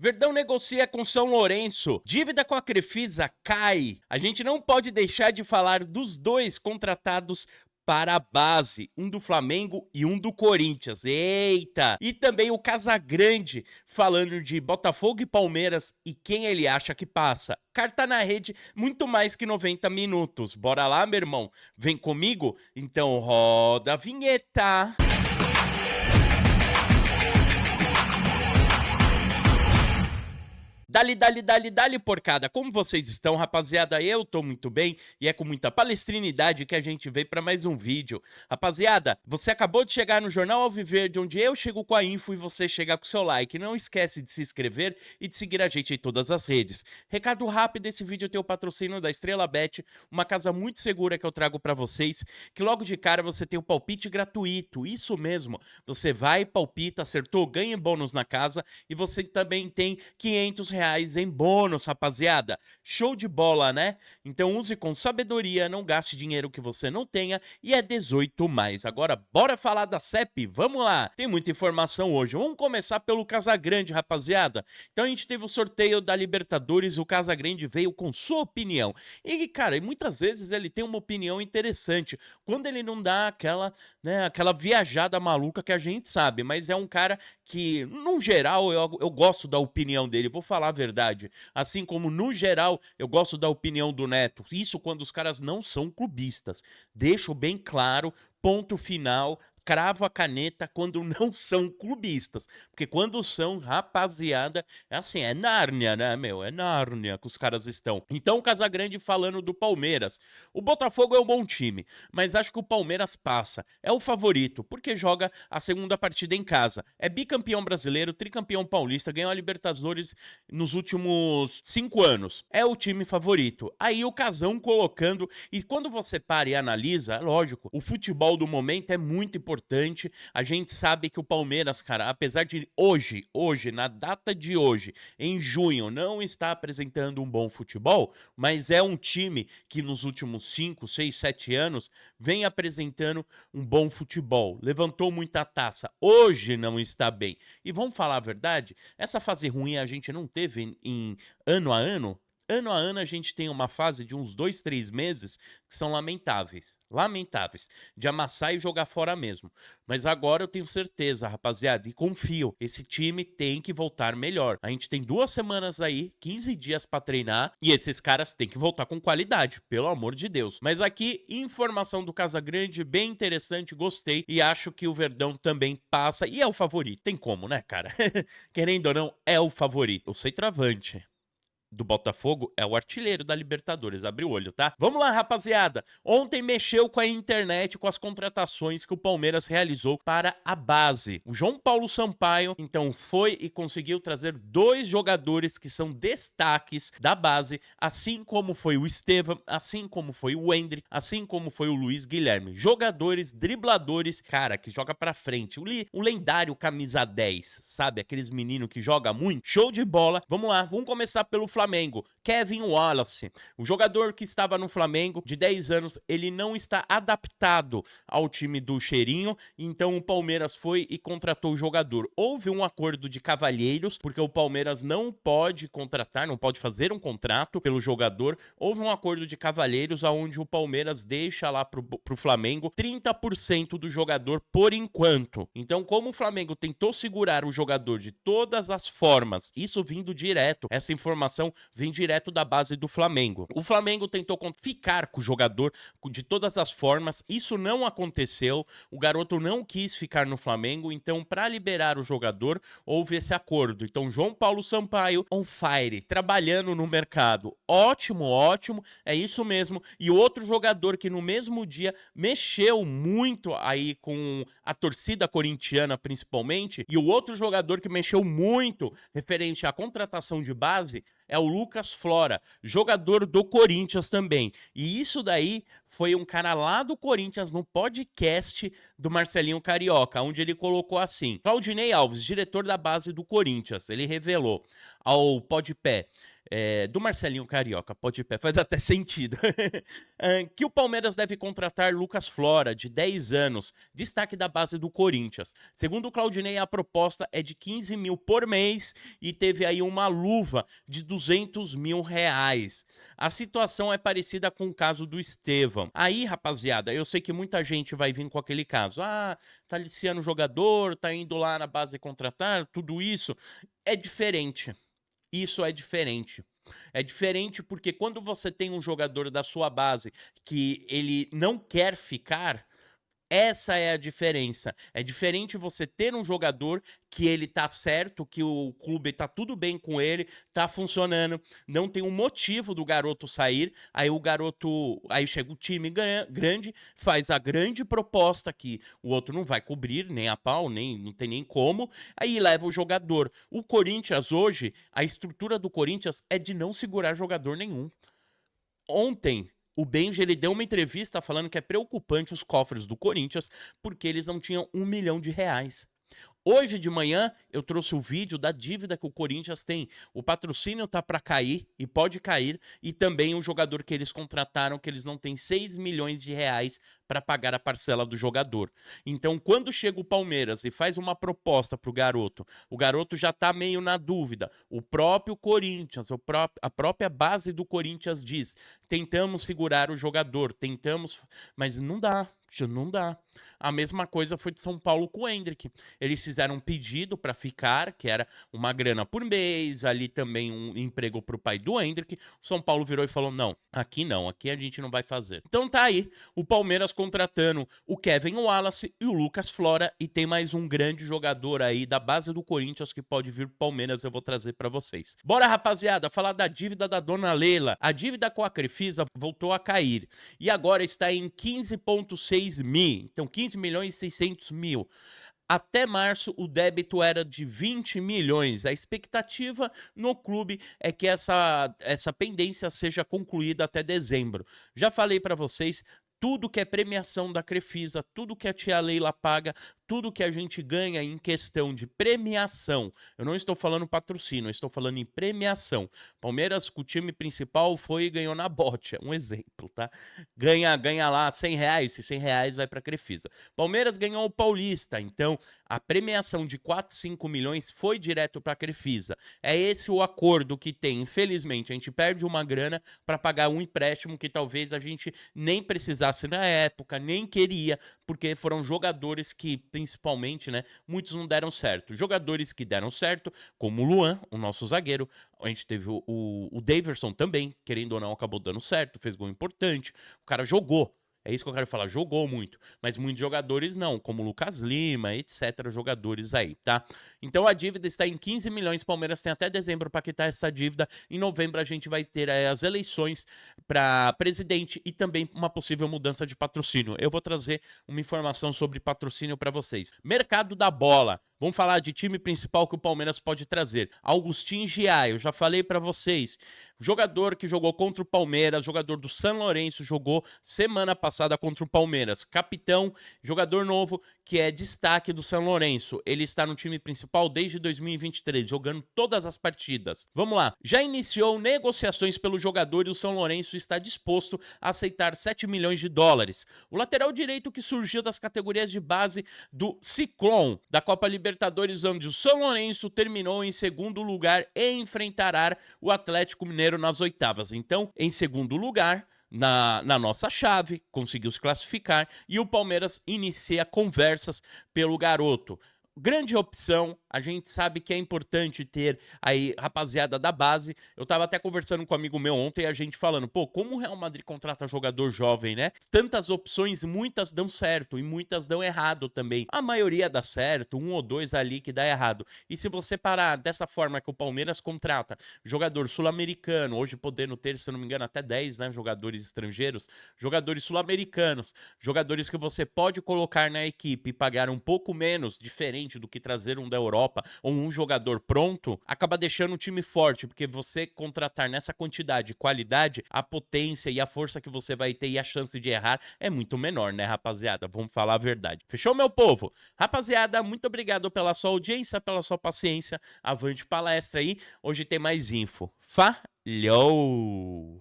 Verdão negocia com São Lourenço. Dívida com a Crefisa cai. A gente não pode deixar de falar dos dois contratados para a base, um do Flamengo e um do Corinthians. Eita! E também o Casagrande falando de Botafogo e Palmeiras e quem ele acha que passa. Carta na rede, muito mais que 90 minutos. Bora lá, meu irmão? Vem comigo? Então roda a vinheta. Dali, porcada. Como vocês estão, rapaziada? Eu tô muito bem e é com muita palestrinidade que a gente veio pra mais um vídeo. Rapaziada, você acabou de chegar no Jornal Alviverde, onde eu chego com a info e você chega com o seu like. Não esquece de se inscrever e de seguir a gente em todas as redes. Recado rápido, esse vídeo tem o patrocínio da Estrela Bet, uma casa muito segura que eu trago pra vocês, que logo de cara você tem o palpite gratuito. Isso mesmo, você vai, palpita, acertou, ganha bônus na casa e você também tem R$ 500 em bônus, rapaziada. Show de bola, né? Então use com sabedoria, não gaste dinheiro que você não tenha e é 18 mais. Agora bora falar da CEP, vamos lá. Tem muita informação hoje. Vamos começar pelo Casagrande, rapaziada. Então a gente teve o sorteio da Libertadores, o Casagrande veio com sua opinião. E, cara, muitas vezes ele tem uma opinião interessante, quando ele não dá aquela, né, aquela viajada maluca que a gente sabe, mas é um cara que, no geral, eu gosto da opinião dele, vou falar a verdade. Assim como, no geral, eu gosto da opinião do Neto. Isso quando os caras não são clubistas. Deixo bem claro, ponto final, cravo a caneta quando não são clubistas. Porque quando são, rapaziada, é assim, é Nárnia, né, meu? É Nárnia que os caras estão. Então, o Casagrande falando do Palmeiras. O Botafogo é um bom time, mas acho que o Palmeiras passa. É o favorito, porque joga a segunda partida em casa. É bicampeão brasileiro, tricampeão paulista, ganhou a Libertadores nos últimos 5 anos. É o time favorito. Aí o Casão colocando, e quando você para e analisa, lógico, o futebol do momento é muito importante. A gente sabe que o Palmeiras, cara, apesar de hoje, na data de hoje, em junho, não está apresentando um bom futebol, mas é um time que nos últimos 5, 6, 7 anos vem apresentando um bom futebol. Levantou muita taça. Hoje não está bem. E vamos falar a verdade, essa fase ruim a gente não teve em ano a ano. Ano a ano a gente tem uma fase de uns 2, 3 meses que são lamentáveis. Lamentáveis. De amassar e jogar fora mesmo. Mas agora eu tenho certeza, rapaziada, e confio. Esse time tem que voltar melhor. A gente tem 2 semanas aí, 15 dias pra treinar. E esses caras têm que voltar com qualidade, pelo amor de Deus. Mas aqui, informação do Casagrande, bem interessante, gostei. E acho que o Verdão também passa. E é o favorito. Tem como, né, cara? Querendo ou não, é o favorito. O centroavante do Botafogo é o artilheiro da Libertadores, abre o olho, tá? Vamos lá, rapaziada. Ontem mexeu com a internet, com as contratações que o Palmeiras realizou para a base. O João Paulo Sampaio, então, foi e conseguiu trazer 2 jogadores que são destaques da base, assim como foi o Estevam, assim como foi o Hendry, assim como foi o Luiz Guilherme. Jogadores, dribladores, cara, que joga pra frente. O lendário camisa 10, sabe? Aqueles meninos que joga muito. Show de bola. Vamos lá, vamos começar pelo Flamengo. Kevin Wallace, o jogador que estava no Flamengo de 10 anos, ele não está adaptado ao time do Cheirinho, então o Palmeiras foi e contratou o jogador. Houve um acordo de cavalheiros, porque o Palmeiras não pode contratar, não pode fazer um contrato pelo jogador. Houve um acordo de cavalheiros onde o Palmeiras deixa lá pro Flamengo 30% do jogador por enquanto. Então, como o Flamengo tentou segurar o jogador de todas as formas, isso vindo direto, essa informação vem direto da base do Flamengo. O Flamengo tentou ficar com o jogador de todas as formas, isso não aconteceu, o garoto não quis ficar no Flamengo, então para liberar o jogador houve esse acordo. Então João Paulo Sampaio on fire, trabalhando no mercado. Ótimo, ótimo, é isso mesmo. E outro jogador que no mesmo dia mexeu muito aí com a torcida corintiana principalmente, e o outro jogador que mexeu muito referente à contratação de base é o Lucas Flora, jogador do Corinthians também. E isso daí foi um cara lá do Corinthians no podcast do Marcelinho Carioca, onde ele colocou assim: Claudinei Alves, diretor da base do Corinthians, ele revelou ao Podpé, do Marcelinho Carioca, Podpé, faz até sentido, que o Palmeiras deve contratar Lucas Flora, de 10 anos, destaque da base do Corinthians. Segundo o Claudinei, a proposta é de 15 mil por mês e teve aí uma luva de 200 mil reais. A situação é parecida com o caso do Estevão. Aí, rapaziada, eu sei que muita gente vai vir com aquele caso. Ah, tá aliciando o jogador, tá indo lá na base contratar, tudo isso. É diferente. Isso é diferente. É diferente porque quando você tem um jogador da sua base que ele não quer ficar, essa é a diferença. É diferente você ter um jogador que ele tá certo, que o clube tá tudo bem com ele, tá funcionando, não tem um motivo do garoto sair, aí chega o time grande, faz a grande proposta que o outro não vai cobrir, nem a pau, nem não tem nem como, aí leva o jogador. O Corinthians hoje, a estrutura do Corinthians é de não segurar jogador nenhum. Ontem, o Benji ele deu uma entrevista falando que é preocupante os cofres do Corinthians porque eles não tinham R$ 1 milhão. Hoje de manhã eu trouxe o vídeo da dívida que o Corinthians tem. O patrocínio tá para cair e pode cair, e também o jogador que eles contrataram, que eles não têm R$ 6 milhões para pagar a parcela do jogador. Então, quando chega o Palmeiras e faz uma proposta pro garoto, o garoto já tá meio na dúvida. O próprio Corinthians, a própria base do Corinthians diz: tentamos segurar o jogador, mas não dá. Não dá. A mesma coisa foi de São Paulo com o Endrick. Eles fizeram um pedido para ficar, que era uma grana por mês, ali também um emprego pro pai do Endrick. O São Paulo virou e falou: não, aqui a gente não vai fazer. Então tá aí, o Palmeiras contratando o Kevin Wallace e o Lucas Flora, e tem mais um grande jogador aí da base do Corinthians que pode vir pro Palmeiras, eu vou trazer para vocês. Bora, rapaziada, falar da dívida da dona Leila. A dívida com a Crefisa voltou a cair e agora está em 15,6 mil. Então, 15 milhões e 600 mil. Até março, o débito era de 20 milhões. A expectativa no clube é que essa pendência seja concluída até dezembro. Já falei para vocês, tudo que é premiação da Crefisa, tudo que a tia Leila paga, tudo que a gente ganha em questão de premiação. Eu não estou falando patrocínio, eu estou falando em premiação. Palmeiras, com o time principal, foi e ganhou na bote. É um exemplo, tá? Ganha lá R$ 100, esses R$ 100 vai para a Crefisa. Palmeiras ganhou o Paulista, então a premiação de 4, 5 milhões foi direto para a Crefisa. É esse o acordo que tem. Infelizmente, a gente perde uma grana para pagar um empréstimo que talvez a gente nem precisasse na época, nem queria, porque foram jogadores que, principalmente, né, muitos não deram certo. Jogadores que deram certo, como o Luan, o nosso zagueiro, a gente teve o Daverson também, querendo ou não, acabou dando certo, fez gol importante, o cara jogou. É isso que eu quero falar, jogou muito, mas muitos jogadores não, como o Lucas Lima, etc, jogadores aí, tá? Então a dívida está em 15 milhões, Palmeiras tem até dezembro para quitar essa dívida, em novembro a gente vai ter as eleições para presidente e também uma possível mudança de patrocínio. Eu vou trazer uma informação sobre patrocínio para vocês. Mercado da bola. Vamos falar de time principal que o Palmeiras pode trazer. Augustin Giai, eu já falei para vocês. Jogador que jogou contra o Palmeiras, jogador do São Lourenço, jogou semana passada contra o Palmeiras. Capitão, jogador novo que é destaque do São Lourenço. Ele está no time principal desde 2023, jogando todas as partidas. Vamos lá. Já iniciou negociações pelo jogador e o São Lourenço está disposto a aceitar 7 milhões de dólares. O lateral direito que surgiu das categorias de base do Ciclone, da Copa Libertadores, onde o São Lourenço terminou em segundo lugar e enfrentará o Atlético Mineiro nas oitavas. Então, em segundo lugar, na nossa chave, conseguiu se classificar e o Palmeiras inicia conversas pelo garoto. Grande opção, a gente sabe que é importante ter aí rapaziada da base. Eu tava até conversando com um amigo meu ontem e a gente falando, pô, como o Real Madrid contrata jogador jovem, né? Tantas opções, muitas dão certo e muitas dão errado também. A maioria dá certo, um ou dois ali que dá errado. E se você parar dessa forma que o Palmeiras contrata jogador sul-americano, hoje podendo ter, se não me engano, até 10, né, jogadores estrangeiros, jogadores sul-americanos, jogadores que você pode colocar na equipe e pagar um pouco menos, diferente do que trazer um da Europa, Europa ou um jogador pronto, acaba deixando o time forte, porque você contratar nessa quantidade e qualidade, a potência e a força que você vai ter e a chance de errar é muito menor, né, rapaziada? Vamos falar a verdade. Fechou, meu povo? Rapaziada, muito obrigado pela sua audiência, pela sua paciência. Avante palestra aí. Hoje tem mais info. Falhou!